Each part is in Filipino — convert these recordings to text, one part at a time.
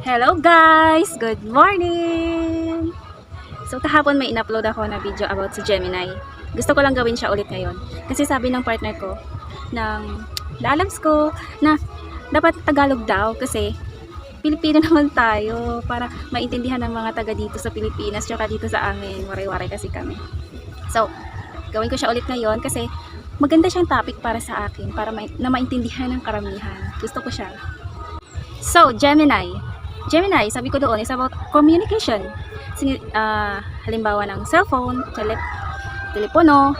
Hello guys! Good morning! So kahapon may in-upload ako na video about si Gemini. Gusto ko lang gawin siya ulit ngayon. Kasi sabi ng partner ko, ng lalabs ko, na dapat Tagalog daw kasi Pilipino naman tayo para maintindihan ng mga taga dito sa Pilipinas tsaka dito sa amin. Waray-waray kasi kami. So, gawin ko siya ulit ngayon kasi maganda siyang topic para sa akin para na maintindihan ng karamihan. Gusto ko siya. So, Gemini, sabi ko doon, is about communication. Halimbawa ng cellphone, telepono,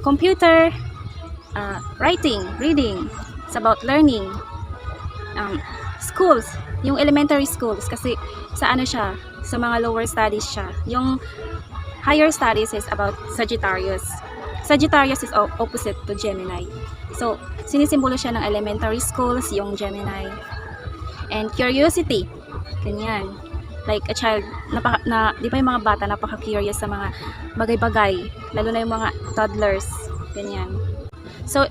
computer, writing, reading. It's about learning. Schools, yung elementary schools, kasi sa ano siya, sa mga lower studies siya. Yung higher studies is about Sagittarius. Sagittarius is opposite to Gemini. So, sinisimbolo siya ng elementary schools, yung Gemini. And curiosity, ganyan. Like a child, di ba yung mga bata napaka-curious sa mga bagay-bagay, lalo na yung mga toddlers, ganyan. So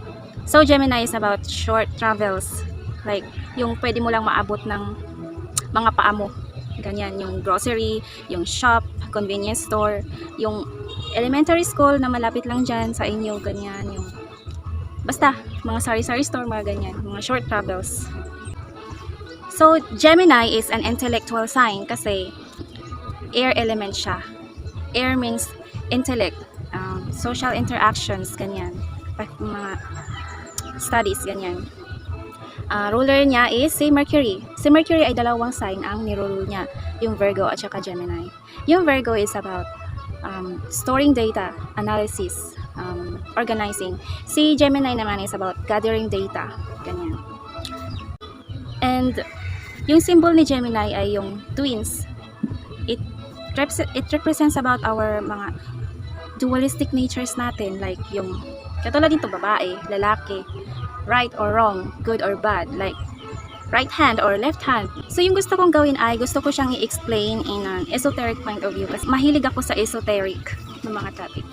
Gemini is about short travels, like yung pwede mo lang maabot ng mga paa mo, ganyan, yung grocery, yung shop, convenience store, yung elementary school na malapit lang dyan sa inyo, ganyan, yung basta, mga sari-sari store, mga ganyan, mga short travels. So, Gemini is an intellectual sign kasi air element siya. Air means intellect, social interactions, ganyan. Mga studies, ganyan. Ruler niya is si Mercury. Si Mercury ay dalawang sign ang nirule niya, yung Virgo at saka Gemini. Yung Virgo is about storing data, analysis, organizing. Si Gemini naman is about gathering data, ganyan. And yung symbol ni Gemini ay yung twins. It represents about our mga dualistic natures natin, like yung katulad dito babae, lalaki, right or wrong, good or bad, like right hand or left hand. So yung gusto kong gawin ay gusto ko siyang i-explain in an esoteric point of view kasi mahilig ako sa esoteric ng mga topic.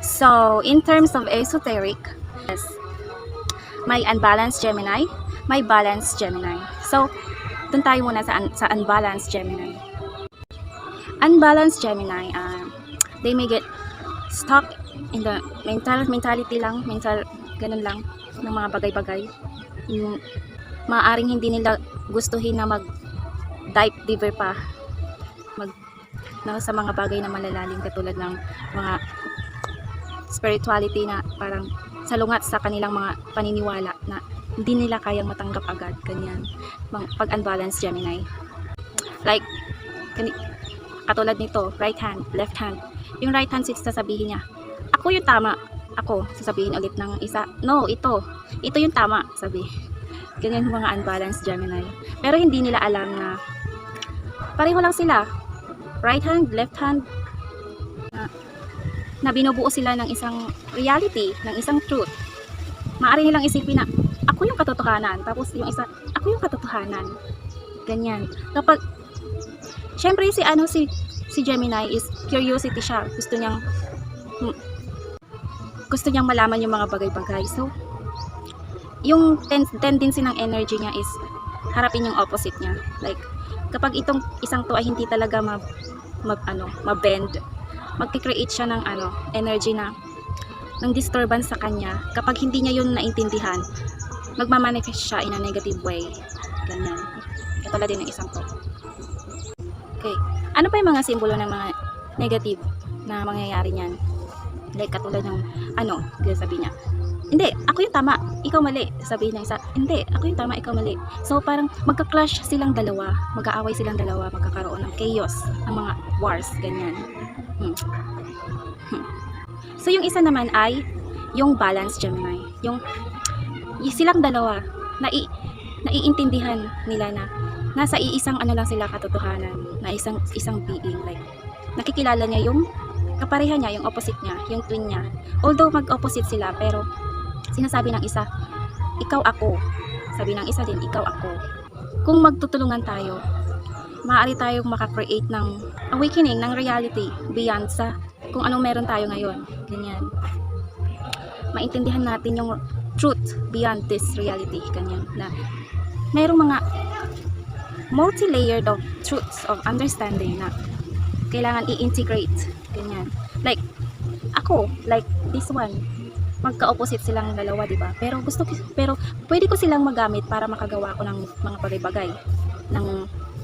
So in terms of esoteric, yes, may unbalanced Gemini, may balanced Gemini. So doon tayo muna sa unbalanced Gemini. Unbalanced Gemini, they may get stuck in the mentality lang, ganun lang, ng mga bagay-bagay. Maaaring hindi nila gustuhin na mag-dive deeper pa, sa mga bagay na malalalim katulad ng mga spirituality na parang salungat sa kanilang mga paniniwala na hindi nila kayang matanggap agad, ganyan. Pag unbalanced Gemini. Like, katulad nito, right hand, left hand. Yung right hand, sasabihin niya, ako yung tama. Ako, sasabihin ulit ng isa, no, ito yung tama, sabi. Ganyan yung mga unbalanced Gemini. Pero hindi nila alam na pareho lang sila. Right hand, left hand, na binubuo sila ng isang reality, ng isang truth. Maaari nilang isipin na ako yung katotohanan, tapos yung isa, ako yung katotohanan. Ganyan. Kapag syempre si Gemini is curiosity siya. Gusto niyang malaman yung mga bagay-bagay. So yung tendency ng energy niya is harapin yung opposite niya. Like kapag itong isang to ay hindi talaga mabend, magki-create siya ng energy ng disturbance sa kanya. Kapag hindi niya yun naintindihan, magmamanifest siya in a negative way. Ganyan. Katulad din ng isang to. Okay. Ano pa yung mga simbolo ng mga negative na mangyayari niyan? Like katulad ng sabi niya, hindi, ako yung tama, ikaw mali. Sabihin ng isa, hindi, ako yung tama, ikaw mali. So parang magka-clash silang dalawa, mag-aaway silang dalawa, magkakaroon ng chaos, ng mga wars, ganyan. So yung isa naman ay yung balanced Gemini. Yung silang dalawa naiintindihan nila na nasa iisang lang sila katotohanan, na isang being, like nakikilala niya yung kapareha niya, yung opposite niya, yung twin niya. Although mag-opposite sila, pero sinasabi ng isa, ikaw ako. Sabi ng isa din, ikaw ako. Kung magtutulungan tayo, maaari tayong makakreate ng awakening, ng reality beyond sa kung anong meron tayo ngayon. Ganyan. Maintindihan natin yung truth beyond this reality, ganyan, na mayroong mga multi-layered of truths of understanding na kailangan i-integrate. Ganyan. Like, ako, like this one, magka-opposite silang dalawa, di ba? Pero pwede ko silang magamit para makagawa ko ng mga bagay-bagay, ng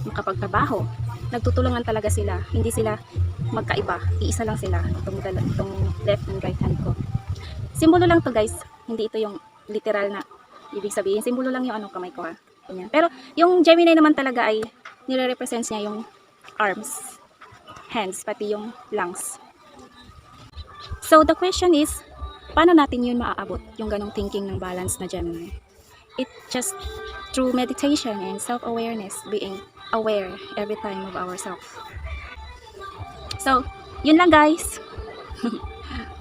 makapagtrabaho. Nagtutulungan talaga sila, hindi sila magkaiba, iisa lang sila, itong left and right hand ko. Simbolo lang to guys, hindi ito yung literal na ibig sabihin, simbolo lang yung kamay ko ha. Ganyan. Pero yung Gemini naman talaga ay nire-represent niya yung arms, hands, pati yung lungs. So the question is, paano natin yun maaabot, yung ganong thinking ng balance na Gemini? It just through meditation and self-awareness, being aware every time of ourselves. So, yun lang guys.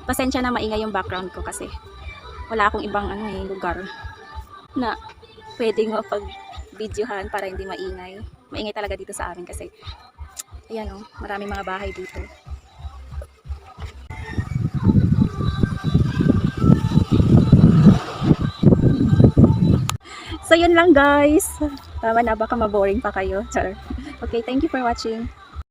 Pasensya na maingay yung background ko kasi wala akong ibang lugar na pwedeng mapag-videohan para hindi maingay. Maingay talaga dito sa amin kasi ayan maraming mga bahay dito. So yun lang guys. Tama na, baka maboring pa kayo. Char. Okay, thank you for watching.